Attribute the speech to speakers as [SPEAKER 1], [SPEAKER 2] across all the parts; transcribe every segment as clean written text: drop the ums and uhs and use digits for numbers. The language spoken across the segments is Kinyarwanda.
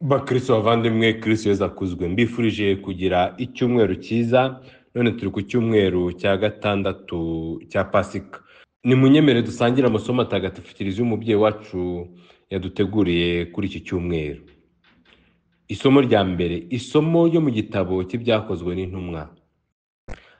[SPEAKER 1] Bakristo bavandimwe, Kristo Yesu akuzwe. Mbifurije kugira icyumweru cyiza. None turi ku cyumweru cya gatandatu cya Pasika. Nimunyemere dusangire amasomo atagatifu Kiliziya umubyeyi wacu yaduteguriye kuri iki cyumweru. Isomo rya mbere, isomo ryo mu gitabo cy'ibyakozwe n'intumwa.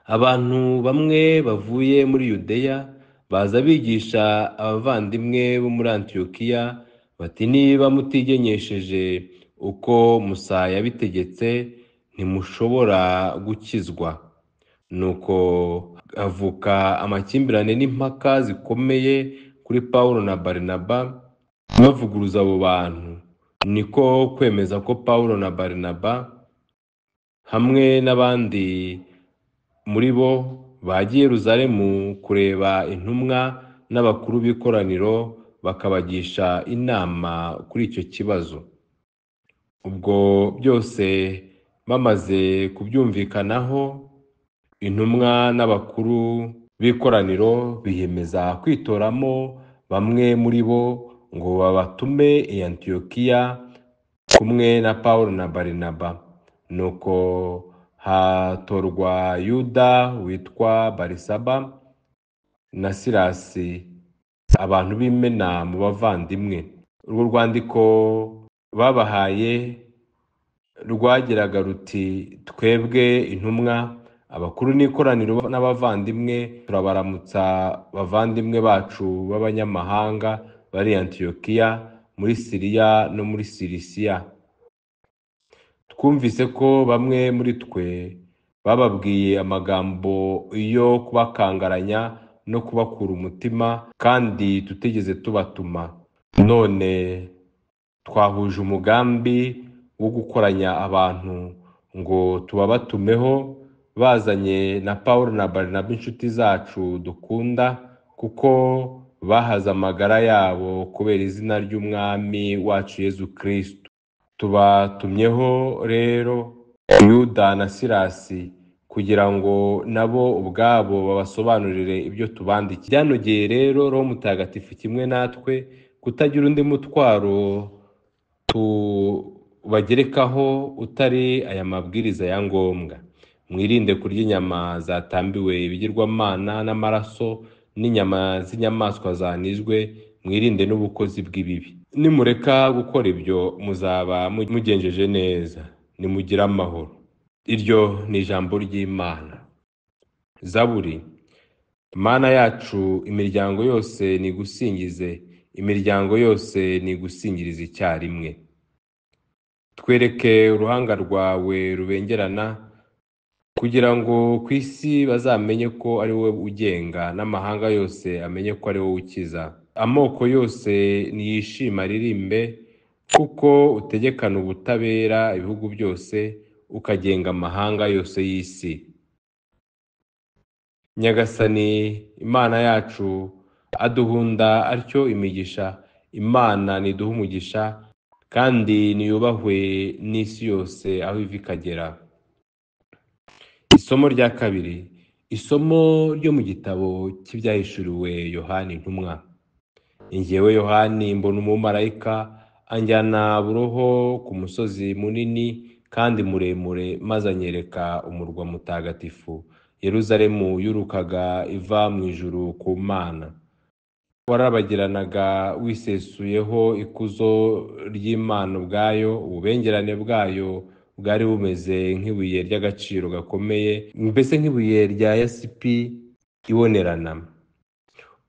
[SPEAKER 1] Abantu bamwe bavuye muri Yudeya baza bigisha abavandimwe bo muri Antiyokiya bati, niba mutigenyesheje uko Musa yabitegetse ntimushobora gukizwa. Nuko havuka amakimbirane n'impaka zikomeye kuri Pawulo na Barinaba bavuguruza abo bantu. Niko kwemeza ko Pawulo na Barinaba hamwe n'abandi muri bo bagiye Yerusalemu kureba intumwa n'abakuru b'ikoraniro bakabagisha inama kuri icyo kibazo. Ubwo byose bamaze kubyumvikanaho, intumwa n'abakuru b'ikoraniro biyemeza kwitoramo bamwe muri bo ngo babatume i Antiyokiya kumwe na Pawulo na Barinaba. Nuko hatorwa Yuda witwa Barisaba na Silasi, abantu b'imena mu bavandimwe. Urwo rwandiko babahaye rwagiraga ruti, twebwe intumwa, abakuru n'ikoraniro n'abavandimwe, turabaramutsa bavandimwe bacu b'abanyamahanga bari Antiyokiya muri Siriya no muri Silisiya. Twumvise ko bamwe muri twe bababwiye amagambo yo kubakangaranya no kubakura umutima, kandi tutigeze tubatuma. None twahuje umugambi wo gukoranya abantu ngo tubabatumeho, bazanye na Pawulo na Barinaba inshuti zacu dukunda, kuko bahaze amagara yabo kubera izina ry'Umwami wacu Yezu Kristo. Tubatumyeho rero Yuda na Silasi kugira ngo nabo ubwabo babasobanurire ibyo tubandikiye. Byanogeye rero Roho Mutagatifu kimwe natwe kutagira undi mutwaro tubagerekaho utari aya mabwiriza ya ngombwa. Mwirinde kurya inyama zatambiwe ibigirwamana n'amaraso n'inyama z'inyamaswa zanizwe, mwirinde n'ubukozi bw'ibibi. Nimureka gukora ibyo muzaba mugenjeje neza, nimugire amahoro. Iryo ni ijambo ry'Imana. Zaburi. Mana yacu, imiryango yose nigusingize, imiryango yose nigusingiriza icyarimwe. Twereke uruhanga rwawe rubengerana, kugira ngo ku isi bazamenye ko ari wowe ugenga, n'amahanga yose amenye ko ari wowe ukiza. Amoko yose niyishima aririmbe, kuko utegekana ubutabera ibihugu byose, ukagenga amahanga yose y'isi. Nyagasani Imana yacu aduhunda atyo imigisha. Imana niduha umugisha, kandi niyubahwe n'isi yose aho iva ikagera. Isomo rya kabiri, isomo ryo mu gitabo cy'ibyahishuriwe Yohani intumwa. Njyewe Yohani mbona umumarayika anjyana buroho ku musozi munini kandi muremure, maze anyereka umurwa mutagatifu Yerusalemu yurukaga iva mu ijuru ku Mana. Warabagiranaga wisesuyeho ikuzo ry'Imana ubwayo, ububengerane bwayo bwari bumeze nk'ibuye ry'agaciro gakomeye, mbese nk'ibuye rya yasipi ibonerana.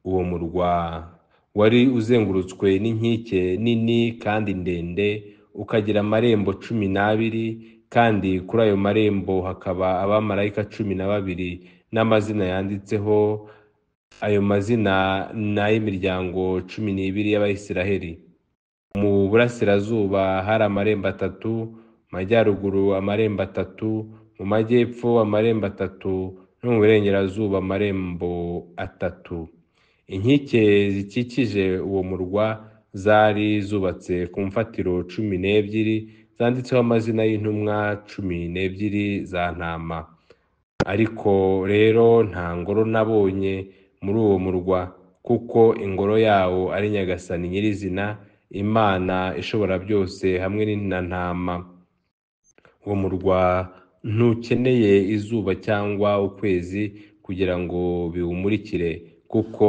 [SPEAKER 1] Uwo murwa wari uzengurutswe n'inkike nini kandi ndende, ukagira amarembo 12, kandi kuri ayo marembo hakaba abamarayika 12 n'amazina yanditseho. Ayo mazina ni ay'imiryango 12 y'Abayisiraheli. Mu burasirazuba hari amarembo 3, mu majyaruguru amarembo 3, mu majyepfo amarembo 3, no mu burengerazuba amarembo 3. Inkike zikikije uwo murwa zari zubatse ku mfatiro 12 zanditseho amazina y'intumwa 12 za ntama. Ariko rero nta ngoro nabonye muri uwo murwa, kuko ingoro yawo ari Nyagasani nyirizina, Imana ishobora byose hamwe na ntama. Uwo murwa ntukeneye izuba cyangwa ukwezi kugira ngo biwumurikire, kuko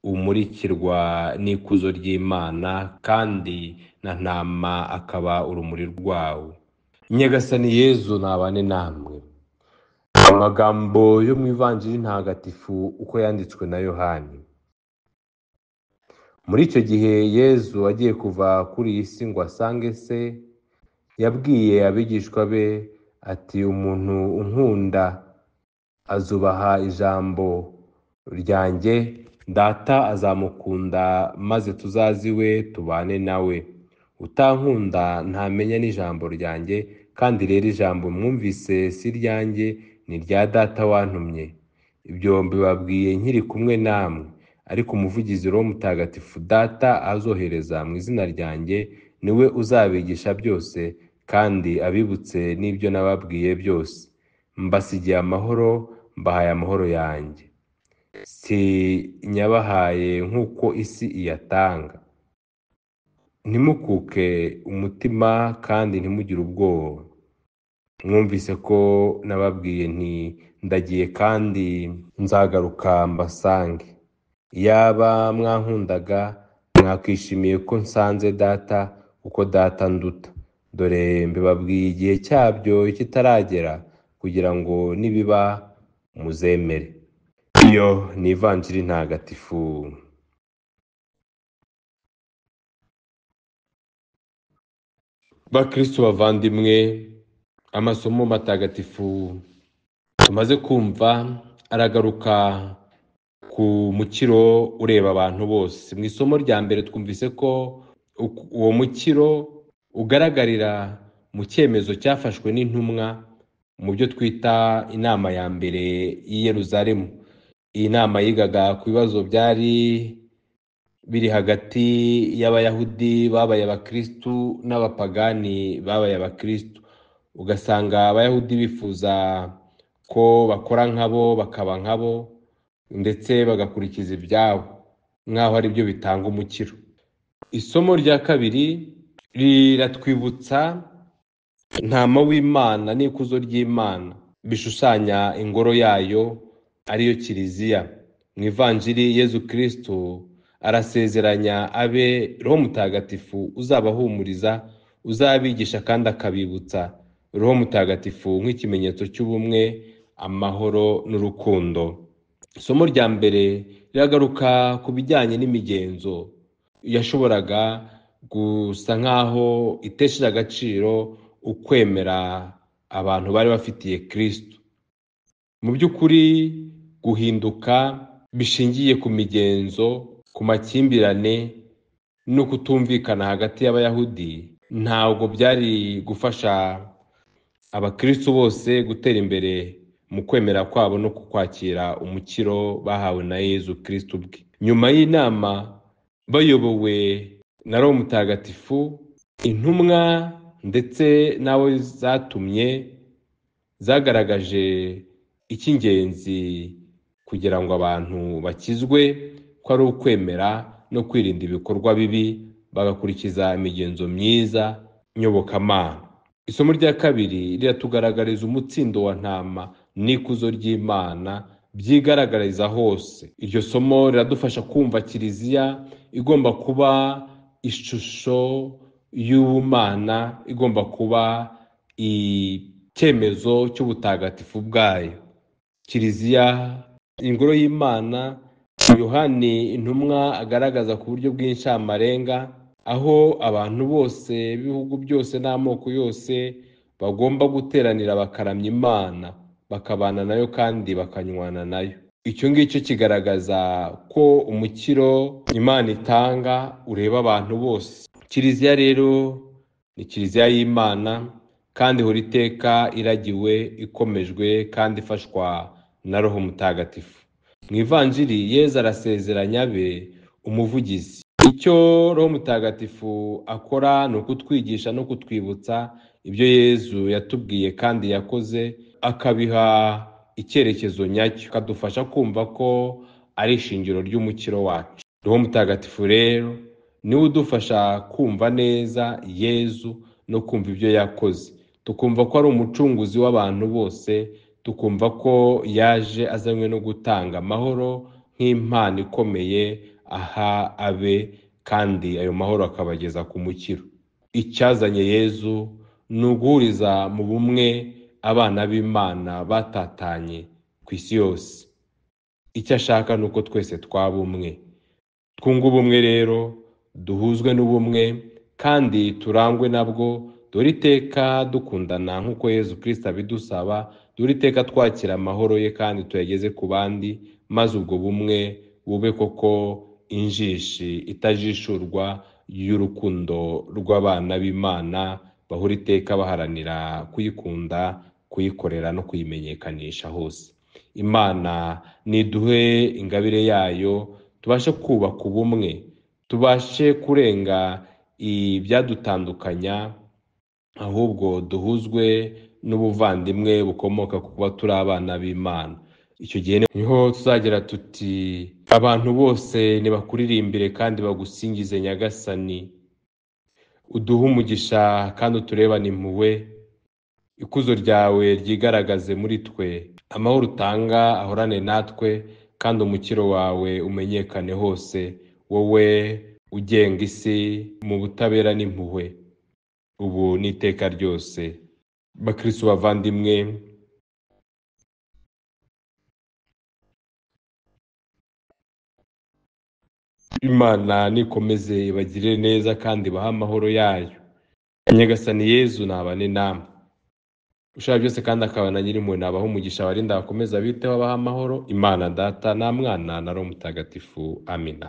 [SPEAKER 1] umurikirwa n'ikuzo ry'Imana, kandi na ntama akaba urumuri rwawo. Nyagasani Yezu nabane namwe. Amagambo yo mu Ivanjiri ntagatifu uko yanditswe na Yohani. Muri icyo gihe Yezu agiye kuva kuri iyi si ngo asange se, yabwiye abigishwa be ati, umuntu unkunda azubaha ijambo ryanjye, Data azamukunda maze tuzaze iwe tubane nawe. Utankunda ntamenya n'ijambo ryanjye, kandi rero ijambo mwumvise si ryanjye, ni rya Data wantumye. Ibyo mbibabwiye nkiri kumwe namwe, ariko umuvugizi Roho Mutagatifu Data azohereza mu izina ryanjye niwe uzabigisha byose, kandi abibutse n'ibyo nababwiye byose. Mbasigiye amahoro, mbahaye amahoro yanjye. Si nyabahaye nk'uko isi iyatanga. Ntimukuke umutima kandi ntimugire ubwoba. Mwumvise ko nababwiye nti ndagiye kandi nzagaruka mbasange. Iyaba mwankundaga mwakwishimiye ko nsanze Data, kuko Data nduta. Dore mbibabwiye igihe cyabyo kitaragera, kugira ngo nibiba muzemere. Iyo ni Ivanjiri ntagatifu. Bakristo bavandimwe, amasomo matagatifu tumaze kumva aragaruka ku mukiro ureba abantu bose. Mu isomo rya mbere twumvise ko uwo mukiro ugaragarira mu cyemezo cyafashwe n'intumwa mu byo twita inama ya mbere y'i Yerusalemu. Iyi nama yigaga ku bibazo byari biri hagati y'Abayahudi babaye Abakristu n'Abapagani babaye Abakristu. Ugasanga Abayahudi bifuza ko bakora nkabo, bakaba nkabo, ndetse bagakurikiza ibyabo nk'aho ari byo bitanga umukiro. Isomo rya kabiri riratwibutsa ntama w'Imana n'ikuzo ry'Imana bishushanya ingoro yayo ariyo Kiliziya. Mu Ivanjiri Yezu Kristo arasezeranya abe Roho Mutagatifu uzabahumuriza, uzabigisha kandi akabibutsa. Roho Mutagatifu nk'ikimenyetso cy'ubumwe, amahoro n'urukundo. Isomo rya mbere riragaruka ku bijyanye n'imigenzo yashoboraga gusa nk'aho itesheje agaciro ukwemera abantu bari bafitiye Kristo. Mu by'ukuri guhinduka bishingiye ku migenzo, ku makimbirane no kutumvikana hagati y'Abayahudi ntabwo byari gufasha Abakristo bose gutera imbere mu kwemera kwabo no kukwakira umukiro bahawe na Yezu Kristo ubwe. Nyuma y'inama, bayobowe na Roho Mutagatifu, intumwa ndetse n'abo zatumye zagaragaje icy'ingenzi kugira ngo abantu bakizwe, ko ari ukwemera no kwirinda ibikorwa bibi, bagakurikiza imigenzo myiza nyobokamana. Isomo rya kabiri riratugaragariza umutsindo wa ntama n'ikuzo ry'Imana byigaragariza hose. Iryo somo riradufasha kumva Kiliziya igomba kuba ishusho y'Ubumana, igomba kuba icyemezo cy'ubutagatifu bwayo. Kiliziya, ingoro y'Imana, Yohani intumwa agaragaza ku buryo bw'inshamarenga, aho abantu bose b'ibihugu byose n'amoko yose bagomba guteranira bakaramya Imana, bakabana nayo kandi bakanywana nayo. Icyo ngicyo kigaragaza ko umukiro Imana itanga ureba abantu bose. Kiliziya rero ni Kiliziya y'Imana, kandi ihora iteka iragiwe, ikomejwe kandi ifashwa na Roho Mutagatifu. Mu Ivanjiri Yezu arasezeranya abe umuvugizi. Icyo Roho Mutagatifu akora ni ukutwigisha no kutwibutsa ibyo Yezu yatubwiye kandi yakoze, akabiha icyerekezo nyacyo, akadufasha kumva ko ari ishingiro ry'umukiro wacu. Roho Mutagatifu rero niwe udufasha kumva neza Yezu no kumva ibyo yakoze, tukumva ko ari umucunguzi w'abantu bose, tukumva ko yaje azanywe no gutanga amahoro nk'impano ikomeye aha abe, kandi ayo mahoro akabageza ku mukiro. Icyazanye Yezu ni uguhuriza mu bumwe abana b'Imana batatanye ku isi yose. Icyo ashaka ni uko twese twaba umwe. Twunge ubumwe rero, duhuzwe n'ubumwe kandi turangwe nabwo, dore iteka dukundana nk'uko Yezu Kristo abidusaba, dore iteka twakira amahoro ye kandi tuyageze ku bandi, maze ubwo bumwe bube koko injishi itajishurwa y'urukundo rw'abana b'Imana bahora iteka baharanira kuyikunda, kuyikorera no kuyimenyekanisha hose. Imana niduhe ingabire yayo, tubashe kubaka ubumwe, tubashe kurenga ibyadutandukanya, ahubwo duhuzwe n'ubuvandimwe bukomoka ku kuba turi abana b'Imana. Icyo gihe niho tuzagira tuti abantu bose nibakuririmbire kandi bagusingize Nyagasani, uduhe umugisha kandi uturebane impuhwe, ikuzo ryawe ryigaragaze muri twe, amahoro utanga ahorane natwe, kandi umukiro wawe umenyekane hose, wowe ugenga isi mu butabera n'impuhwe, ubu n'iteka ryose. Bakristo bavandimwe, Imana nikomeze ibagirire neza kandi baha amahoro yayo. Nyagasani Yezu nabane namwe. Ushaka byose kandi akabana nyir'impuhwe nabaha umugisha, abarinda bakomeza biteho abaha amahoro. Imana Data na Mwana na Roho Mutagatifu. Amina.